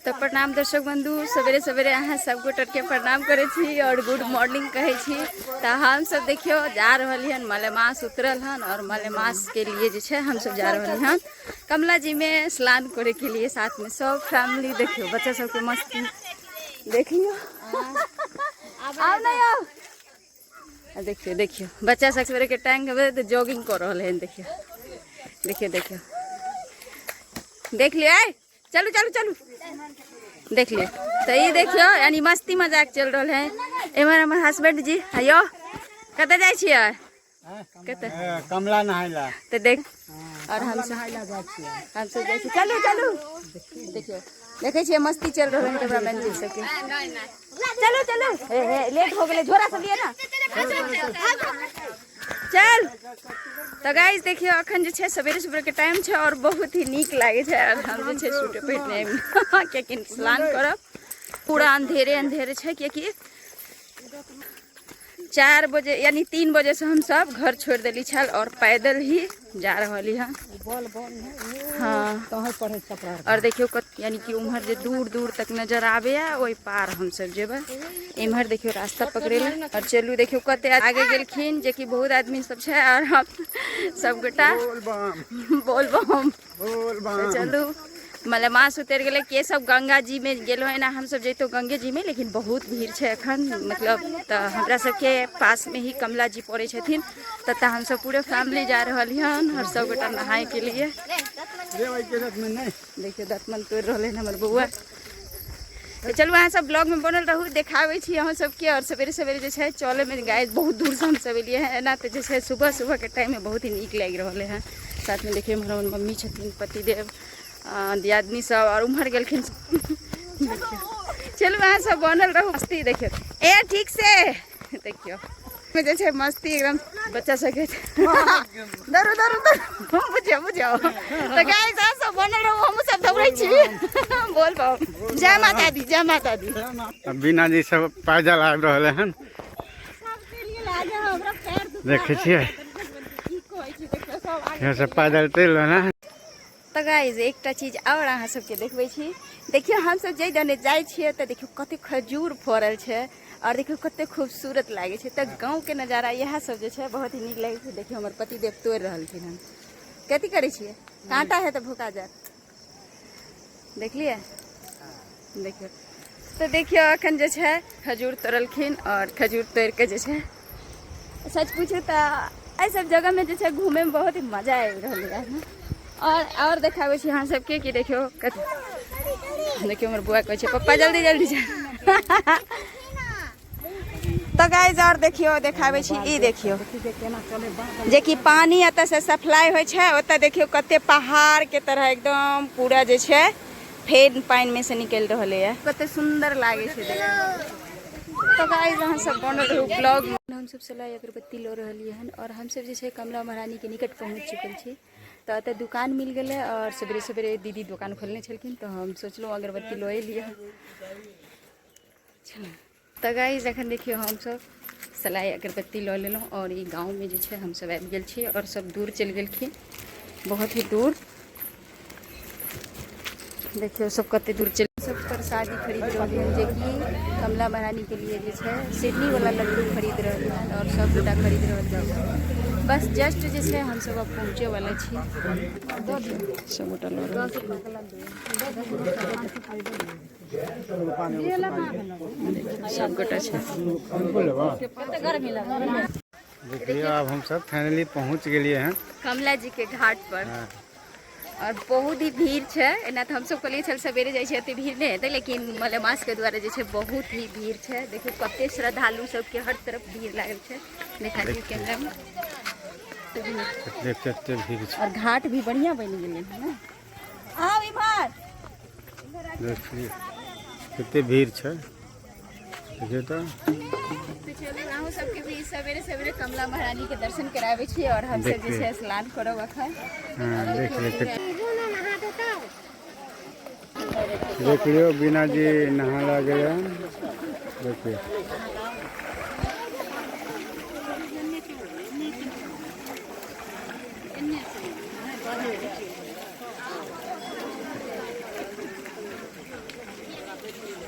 तो प्रणाम दर्शक बंधु, सवेरे सवेरे अहाँ सब गोटे के प्रणाम करे छी और गुड मॉर्निंग कहे छी। तो हम सब देखियो जा रही हन मलेमास उतरल हन और मलेमास के लिए जे छे हम सब जा रही हन कमला जी में स्नान करे के लिए। साथ में सब फैमिली देखियो, बच्चा सब के मस्ती देख लियो। आओ नहीं आओ, देखियो देखियो बच्चा सब सवेरे के टाइम के जॉगिंग कर रहे हैं। देखियो देखियो देखियो देख लियो, चलू चलू चलू देख लियो। तो ये देखियो यानी मस्ती मजाक चल रहा है। एमर हमारे हस्बैंड जी आयो कत जाए छियै? कमला नहाइला तो देख और हम सब जाए छी। चलू चलू देखियो, देखे छियै मस्ती चल रहा है कैमरामैन जी सबके। चलो चलो लेट हो गए, झोरा सब लिए ना चल। तो गाइस देखियो अखन जे छे सवेरे सवेरे के टाइम छे और बहुत ही नीक लागे छे। और हम जे छे सूटे पहिरने कियाकि स्नान करब, पूरा अंधेरे अंधेरे छे। कियाकि 4 बजे यानी 3 बजे से हम सब घर छोड़ दिली छल और पैदल ही जा रही हैं। हाँ और देखियो यानी कि उम्हर जे दूर दूर तक नजर आवे वही पार हम सब जेबे। इम्हर देखियो रास्ता पकड़े और चलू। देखियो कते आगे गेलखिन जे कि बहुत आदमी सब छे और हम सब गोटा बोल बम चलू। मलेमास उतर गए के सब गंगा जी में गेलो है ना, हम सब जैतो गंगे जी में, लेकिन बहुत भीड़ है अखन मतलब। तो हमरा सबके पास में ही कमला जी पड़े छथिन। तो हम सब पूरे फैमिली जा रही हन और सब गोटा नहाए के लिए। देखियो दतमन तोड़ रहे हैं हमर बउआ। तो चलू अहाँ सब ब्लॉग में बनल रहू, देखावे छी अहाँ सबके। और सवेरे सवेरे जे छे चले में गाय बहुत दूर से हम सब एलिए है ना। तो जैसे सुबह सुबह के टाइम में बहुत ही नीक लग रहा है। साथ में देखिए हमारा मम्मी छथिन, पतिदेव, दियादनी सब और उम्हर गेलखिन। चलू अहाँ सब बनल रहू, मस्ती देखियो ए ठीक से देखियो में जे छे मस्ती एकदम बच्चा सबके दरो दरो दरो बुझियो बुझियो। तो गाइस अहाँ सब बनल रहू, हम सब दौड़ै छी बोल बम जय माता दी जय माता दी। बीना जी सब पैदल आबि रहले हन, देखे छियै यहाँ सब पैदल चल रहे हैं। तो गाइस एकटा चीज और अहाँ सबके देखबै छी। देखियो हम सब जे दने जाय छियै तो देखियो कते खजूर फड़ल छै और देखियो कते खूबसूरत लागे छै। तो गाँव के नजारा यह सब जे छै बहुत ही नीक लागे छै। देखियो हमर पतिदेव तोड़ रहल छथिन, हम कथी करे छियै? कांटा है तो भूका जात, देखलिए देखियो। तो देखियो अखन जे छै खजूर तोड़लखिन और खजूर तोड़ के जे छै सच पूछे तो एहि सब जगह में जे छै घूमे में बहुत ही मजा आबि रहल है। और देखाबे छी अहाँ सबके कि देखियो देखियो हमर बुआ कहै छै पप्पा जल्दी जल्दी जा। तो गाइस और देखियो देखाबे छी, ई देखियो जे कि पानी एत से सप्लाई होय छै, ओत देखियो कते पहाड़ के तरह एकदम पूरा जे छै फेन पानी में से निकल रहले है, कते सुंदर लागे छै देखियो। तो गाइस अहाँ सब बनल रहू ब्लॉग में। हम सब सलाई अगरबत्ती लो रहलिए हन और हम सब जे छै कमला महारानी के निकट पहुँच चुकल छी। तो एत दुकान मिल गए और सवेरे सवेरे दीदी दुकान खोलने छलखिन तो हम सोचलो अगरबत्ती लो लिए। चलो तो गाइस एखन देखियो हम सब सलाई अगरबत्ती लो लेलो और ये गाँव में जे छै हम सब आबि गेल छी और सब दूर चल गेलखिन, बहुत ही दूर। देखियो सब कते दूर चल सब प्रसादी खरीद रही है जे कि कमला महारानी के लिए जे छै सिडनी वाला लड्डू खरीद रही है और सब गोटा खरीद रही है। बस जस्ट जे छै हम सब अब पहुँचे वाला छी, सब गोटा लो सब गोटा छै। देखिए अब हम सब फाइनली पहुँच गए हैं कमला जी के घाट पर। और बहुत ही भीड़ है एना तो हम सब कहलिए चल सवेरे जाए एते भीड़ नहीं हेतै, लेकिन मलेमास के द्वारा जे छै बहुत ही भीड़ है। देखियो कते श्रद्धालु सबके हर तरफ भीड़ लागल है, देखा दियो कैमरा में कते भीड़ छै। और घाट भी बढ़िया बन गेलै है ना। आओ इधर देखिए कते भीड़ छै, देखिए तो चलू अहूँ सबके भी सवेरे सवेरे कमला महारानी के दर्शन करावे छी और हम सब जे छै स्नान करब अखन। देख लियो बीना जी नहा गए, देखिए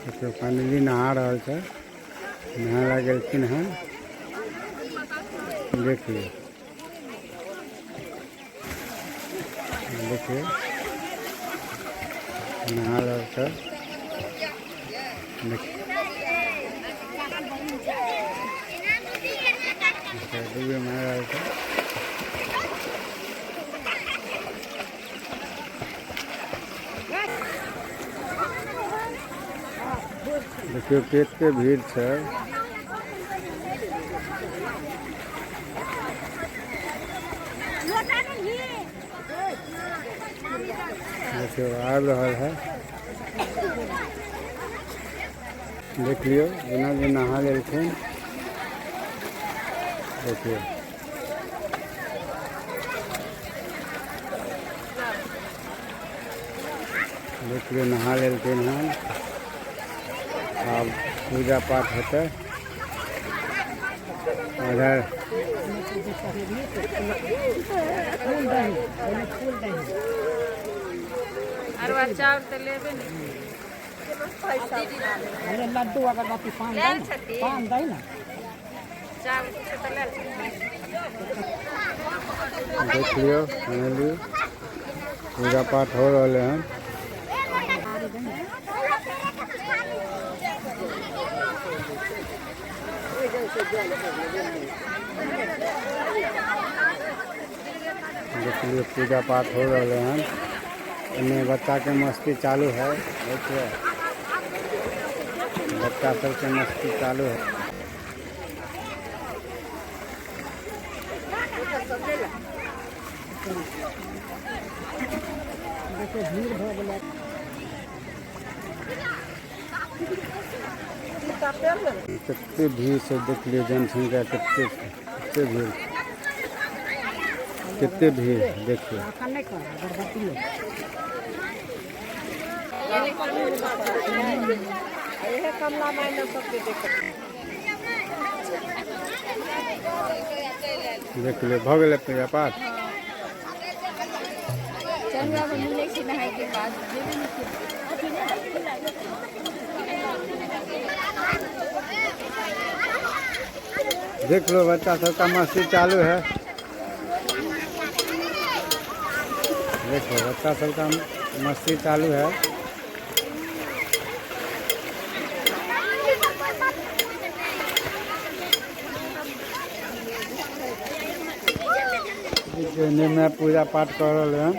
देखियो फाइनली नहा रहा है, नहा गेलखिन हन। देखिए देखिए नहा रहा है। डूबे मार रहा है। देखियो केते भीड़ है। देखियो आ रहा है। देख लियो बिना भी नहा लेलखिन। देखिए देख लियो नहा लेलखिन हन। अब पूजा पाठ होते उधर। चाउर तो लेबे लड्डू अगरबत्ती पान दे ना। देख लियो फाइनली पूजा पाठ हो रहा है। देख लियो पूजा पाठ हो रहा है। इन्हें बच्चा के मस्ती चालू है। देखिए बच्चा सब के मस्ती चालू है। कितने भीड़ से देख लियो जनसंख्या कितने भीड़, कितने भीड़ देखिए। देख लियो भऽ गेलै पूजा पाठ। देख लो बच्चा सबका मस्ती चालू है। देखो बच्चा सबका मस्ती चालू है। में पूजा पाठ कर रहे हैं।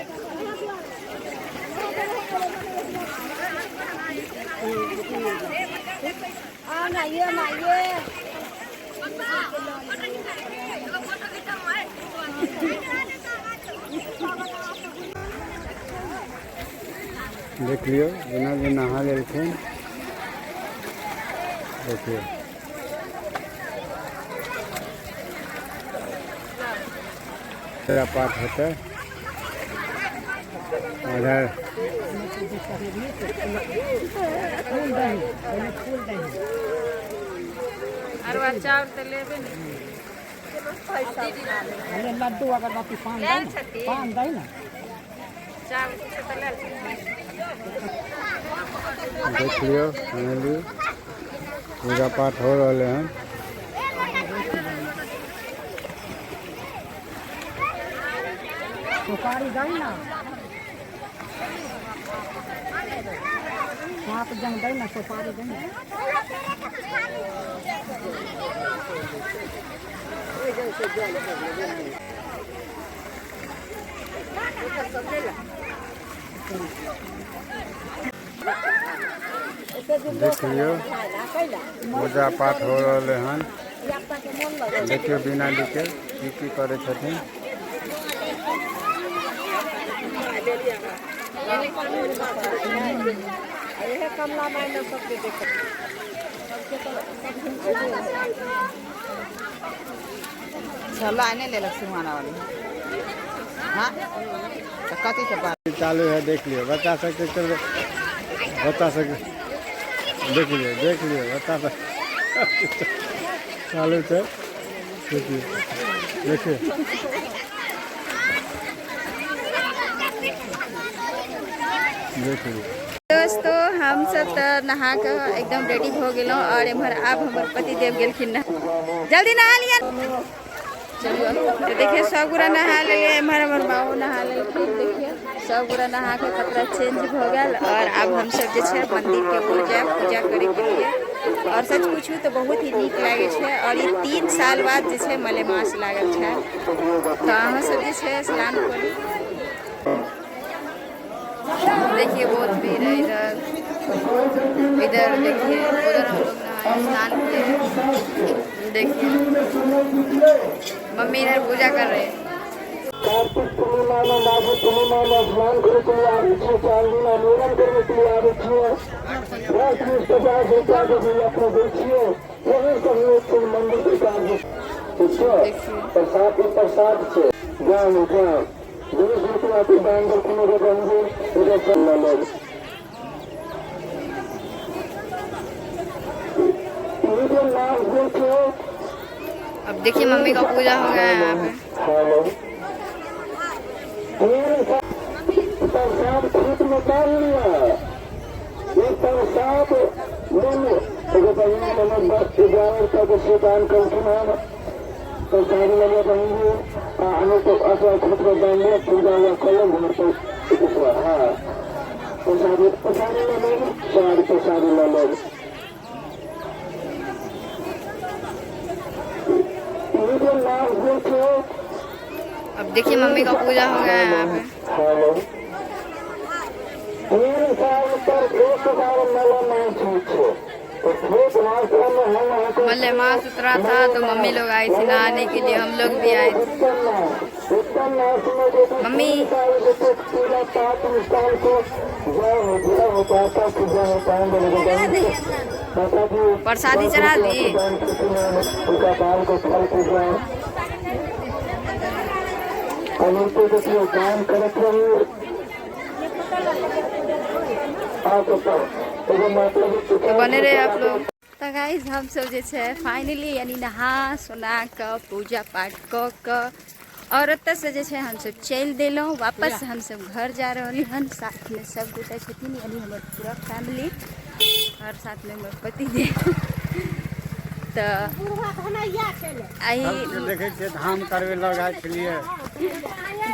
देख लियो बिना भी नहा लेलखिन। देखिए पूजा पाठ होते उधर। चाउर तो लेबे लड्डू अगरबत्ती पान दे ना। देख लियो फाइनली पूजा पाठ हो रहा है। सुपारी दे ना। सांप जंग दे ना, सुपारी दे ना। देख लियो पूजा पाठ हो रहा है। देखियो बिना लिखे की करे छथिन। लाइने ले लग सिंहाना वाली। हाँ तो कथी से बात चालू है। देख लियो बच्चा सबके चल, बच्चा सबके देख लियो बच्चा सब चालू है। देखिए देखिए दोस्तों हम सब तो नहा के एकदम रेडी हो गेलों और इम्हर आब हमर पति देव गेलखिन ना, जल्दी नहा लिया। चलिए तो देखिए सब गोरा नहा लिए, इम्हर हमर माओ नहा लेलखिन। देखिए सब गोरा नहा के कपड़ा चेंज हो गया और अब हम सब जे छे मंदिर के ओर जाए पूजा करे के लिए। और सच पूछू तो बहुत ही नीक लागे छे और ये 3 साल बाद जे छे मलेमास लागल छे, तो अहाँ सब जे छे स्नान करी। देखिए बहुत भीड़ है इधर, इधर देखिए उधर हम लोग नहाए स्नान किए। देखिए मम्मी इधर पूजा कर रहे हैं। कार्तिक पूर्णिमा में माघी पूर्णिमा में स्नान करे के लिए आवे छे, चांदीना मेलन करे के लिए आवे छे। 10-20-50 रुपया के भी अपने दै छियै, यही सब लोग मंदिर के काज प्रसाद के प्रसाद छे। गाँव गाँव 20 रुपया के दान दे कोनो देंगे, उधर चल लोग। ये नाम देखे। अब देखिए मम्मी का पूजा हो गया है यहाँ पे। प्रसाद खेत में डाल लिया, ये प्रसाद ले एगो बहिन नंबर 10-11 तक से दान करके हम प्रसाद लगे रहेंगे। हमें तो अपना खेत में डाल लिया, पूजा हुआ कलम घर पर। हाँ प्रसाद ले लोग, सारी प्रसाद ले लोग। ये जो नाम देखे। अब देखिए मम्मी का पूजा हो गया है यहाँ पे। मलेमास उतरा था तो मम्मी लोग आई थी नहाने के लिए, हम लोग भी आए थे। मम्मी प्रसादी चढ़ा दी। काम करत रही। तो बने रहे आप लोग। तो गाइस हम सब जे छे फाइनली यानी नहा सोना के पूजा पाठ क और ओतऽ से जे छे हम सब चल देलहुँ वापस। हम सब घर जा रही हन, साथ में सब गोटा छथिन यानी हमर पूरा फैमिली और साथ में हमर पति देव। तो आई देखे छियै धाम करवे लगा छलिए,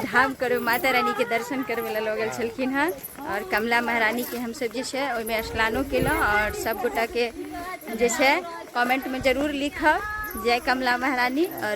धाम करवे माता रानी के दर्शन करवे ला लगल छलखिन हन। और कमला महारानी के हम सब जे छे ओइमे स्नानो केलहुँ। और सब गोटा के जे छे कमेंट में जरूर लिखब जय कमला महारानी। और